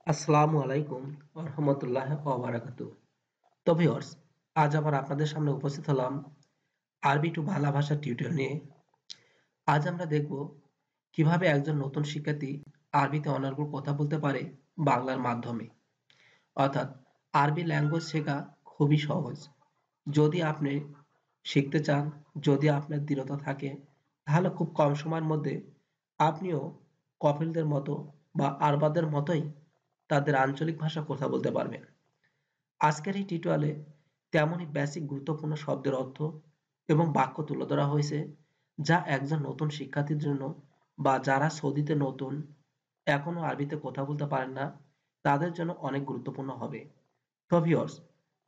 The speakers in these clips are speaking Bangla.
আসসালামু আলাইকুম ওয়া রাহমাতুল্লাহি ওয়া বারাকাতুহু। তো ভিউয়ার্স, আজ আবার আপনাদের সামনে উপস্থিত হলাম আরবি টু বাংলা ভাষার টিউটোরিয়াল নিয়ে। আজ আমরা দেখব কিভাবে একজন নতুন শিক্ষার্থী আরবিতে অনর্গল কথা বলতে পারে বাংলার মাধ্যমে। অর্থাৎ আরবি ল্যাঙ্গুয়েজ শেখা খুবই সহজ। যদি আপনি শিখতে চান, যদি আপনার দৃঢ়তা থাকে, তাহলে খুব কম সময়ের মধ্যে আপনিও কপিলদের মতো বা আরবাদের মতোই তাদের আঞ্চলিক ভাষায় কথা বলতে পারবেন। আজকের এই টিউটোরিয়ালে তেমনই বেসিক গুরুত্বপূর্ণ শব্দের অর্থ এবং বাক্য তুলে ধরা হয়েছে, যা একজন নতুন শিক্ষার্থীর জন্য বা যারা সৌদিতে নতুন, এখনো আরবিতে কথা বলতে পারেন না, তাদের জন্য অনেক গুরুত্বপূর্ণ হবে। তো ভিউয়ার্স,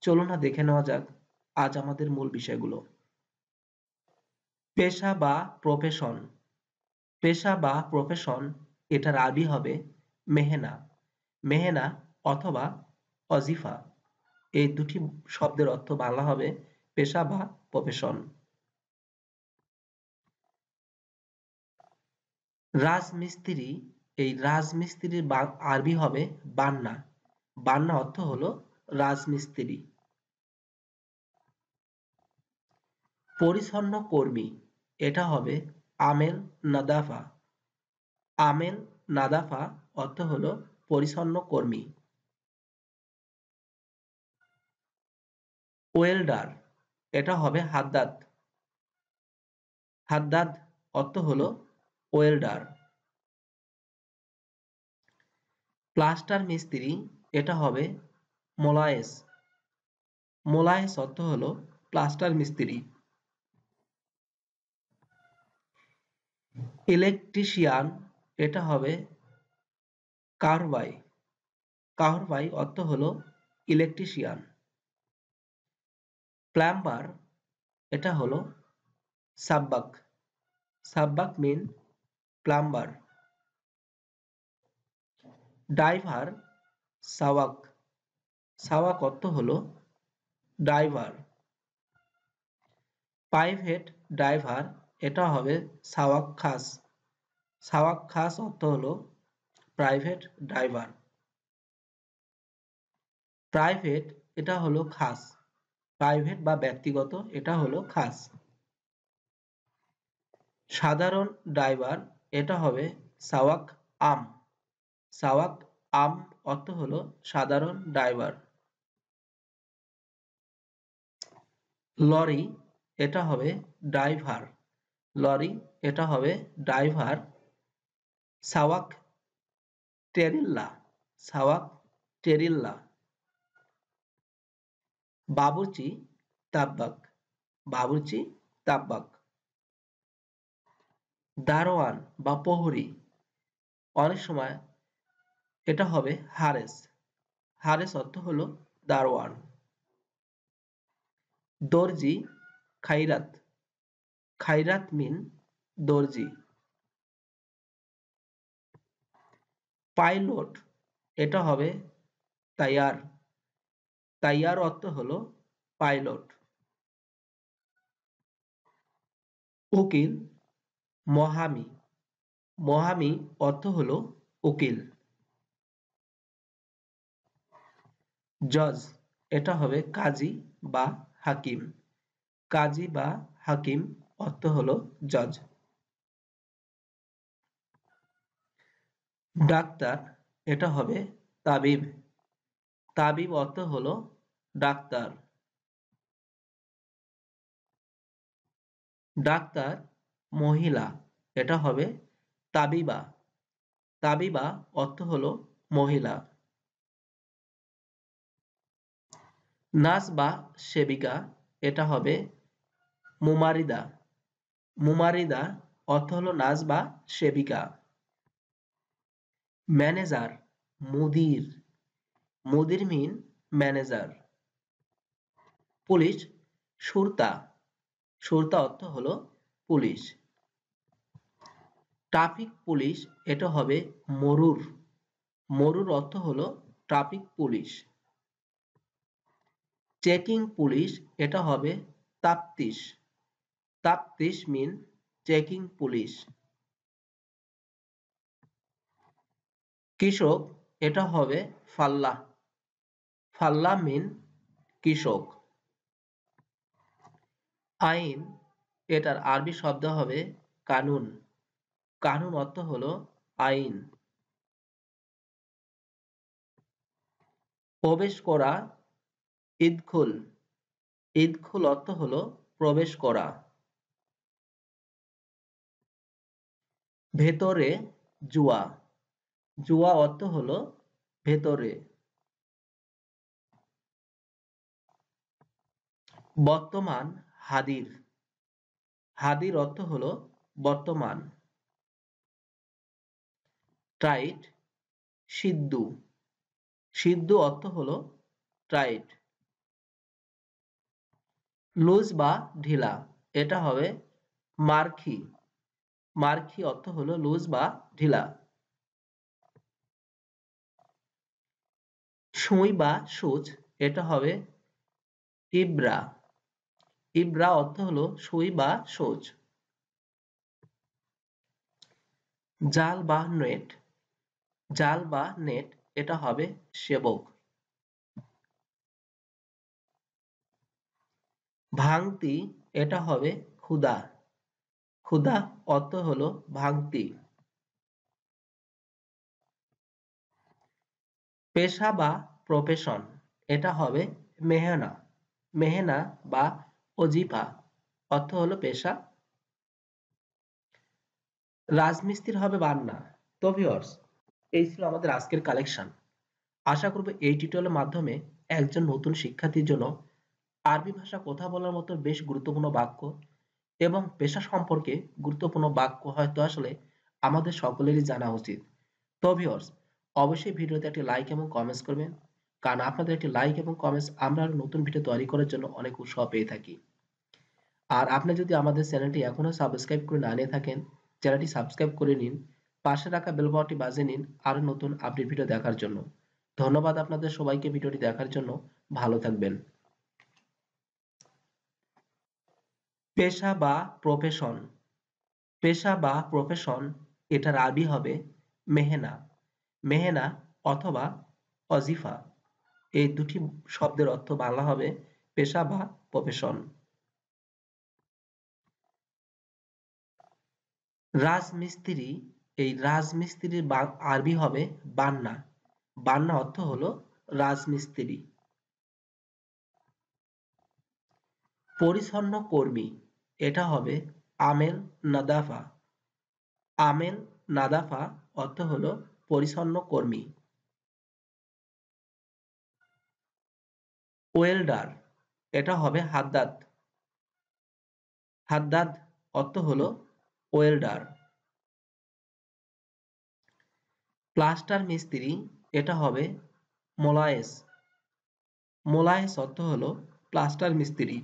চলুন না দেখে নেওয়া যাক আজ আমাদের মূল বিষয়গুলো। পেশা বা প্রফেশন। পেশা বা প্রফেশন, এটার আরবি হবে মেহনা। মেহনা অথবা অজিফা, এই দুটি শব্দের অর্থ বাংলা হবে পেশা বা প্রফেশন। রাজমিস্ত্রি, এই রাজমিস্ত্রির আরবি হবে বান্না। বান্না অর্থ হলো রাজমিস্ত্রি। পরিচ্ছন্ন কর্মী, এটা হবে আমেল নাদাফা। আমেল নাদাফা অর্থ হলো পরিচ্ছন্ন কর্মী। ওয়েল্ডার, এটা হবে হাদ্দাদ। হাদ্দাদ অর্থ হলো ওয়েল্ডার। প্লাস্টার মিস্ত্রি, এটা হবে মোলায়েস। মোলায়েস অর্থ হলো প্লাস্টার মিস্ত্রি। ইলেকট্রিশিয়ান, এটা হবে কারবাই। কারবাই অর্থ হলো ইলেকট্রিশিয়ান। প্লাম্বার, এটা হলো সাব্বাক। সাব্বাক মিন প্লাম্বার। ড্রাইভার, সাওয়াক। সাওয়াক অর্থ হলো ড্রাইভার। প্রাইভেট ড্রাইভার, এটা হবে সাওয়াক খাস। সাওয়াক খাস অর্থ হলো প্রাইভেট ড্রাইভার। প্রাইভেট, এটা হলো খাস। প্রাইভেট বা ব্যক্তিগত, এটা হলো খাস। সাধারণ ড্রাইভার, এটা হবে সাওয়াক আম। সাওয়াক আম অর্থ হলো সাধারণ ড্রাইভার। লরি, এটা হবে ড্রাইভার। লরি, এটা হবে ড্রাইভার। সাওয়াক টেরিল্লা। সাওয়াক টেরিল্লা। বাবুর্চি তাব্বাক। বাবুর্চি তাব্বাক। দারোয়ান বা প্রহরী, অনেক সময় এটা হবে হারেস। হারেস অর্থ হলো দারোয়ান। দর্জি খাইরাত। খাইরাত মিন দর্জি। পাইলট, এটা হবে তাইয়ার। তাইয়ার অর্থ হলো পাইলট। উকিল, মহামি। মহামি অর্থ হলো উকিল। জজ, এটা হবে কাজী বা হাকিম। কাজী বা হাকিম অর্থ হলো জজ। ডাক্তার, এটা হবে তাবিব। তাবিব অর্থ হলো ডাক্তার। ডাক্তার মহিলা, এটা হবে তাবিবা। তাবিবা অর্থ হলো মহিলা। নার্স বা সেবিকা, এটা হবে মুমারিদা। মুমারিদা অর্থ হলো নার্স বা সেবিকা। ম্যানেজার, মুদির। মুদির মিন ম্যানেজার। পুলিশ, সুরতা। সুরতা অর্থ হলো পুলিশ। ট্রাফিক পুলিশ, এটা হবে মরুর। মরুর অর্থ হলো ট্রাফিক পুলিশ। চেকিং পুলিশ, এটা হবে তাফতিশ। তাফতিশ মিন চেকিং পুলিশ। কৃষক, এটা হবে ফাল্লাহ। ফাল্লাহ মিন কৃষক। আইন, এটার আরবি শব্দ হবে কানুন। কানুন অর্থ হলো আইন। প্রবেশ করা, ইদখুল। ইদখুল অর্থ হলো প্রবেশ করা। ভেতরে, জুয়া। জুয়া অর্থ হলো ভেতরে। বর্তমান, হাদির। হাদির অর্থ হলো বর্তমান। টাইট, সিদ্ধু। সিদ্ধু অর্থ হলো টাইট। লুজ বা ঢিলা, এটা হবে মারখি। মারখি অর্থ হলো লুজ বা ঢিলা। সুই বা সূচ, এটা হবে ইব্রা। ইব্রা অর্থ হলো সুই বা সূচ। জাল বা নেট। জাল বা নেট, এটা হবে সেবক। ভাঙতি, এটা হবে ক্ষুধা। ক্ষুধা অর্থ হলো ভাঙতি। পেশা বা প্রফেশন, এটা হবে মেহনা। মেহনা বা অজিফা অর্থ হলো পেশা। রাজমিস্ত্রি হবে বান্না। তো ভিউয়ার্স, এই ছিল আমাদের আজকের কালেকশন। আশা করব এই টিউটোরিয়ালের মাধ্যমে একজন নতুন শিক্ষার্থীর জন্য আরবি ভাষা কথা বলার মতো বেশ গুরুত্বপূর্ণ বাক্য এবং পেশা সম্পর্কে গুরুত্বপূর্ণ বাক্য হয়তো আসলে আমাদের সকলেরই জানা উচিত। তো ভিউয়ার্স, অবশ্যই ভিডিওতে একটি লাইক এবং কমেন্টস করবেন, কারণ আপনাদের একটি লাইক এবং কমেন্টস আমরা আরো নতুন ভিডিও তৈরি করার জন্য অনেক উৎসাহ পেয়ে থাকি। আর আপনি যদি আমাদের চ্যানেলটি এখনো সাবস্ক্রাইব করে না নিয়ে থাকেন, চ্যানেলটি সাবস্ক্রাইব করে নিন, পাশে রাখা বেল বাটনটি বাজিয়ে নিন আরো নতুন আপডেট ভিডিও দেখার জন্য। ধন্যবাদ আপনাদের সবাইকে ভিডিওটি দেখার জন্য। ভালো থাকবেন। পেশা বা প্রফেশন। পেশা বা প্রফেশন, এটার আরবি হবে মেহনা। মেহনা অথবা অজিফা, এই দুটি শব্দের অর্থ বাংলা হবে পেশা বা প্রফেশন। রাজমিস্ত্রি, এই রাজমিস্ত্রির আরবি হবে বান্না। বান্না অর্থ হলো রাজমিস্ত্রি। পরিচ্ছন্ন কর্মী, এটা হবে আমেল নাদাফা। আমেল নাদাফা অর্থ হলো পরিচ্ছন্ন কর্মী। ওয়েল্ডার, এটা হবে হাদ্দাদ। হাদ্দাদ অর্থ হলো ওয়েল্ডার। প্লাস্টার মিস্ত্রি, এটা হবে মোলায়েস। মোলায়েস অর্থ হলো প্লাস্টার মিস্ত্রি।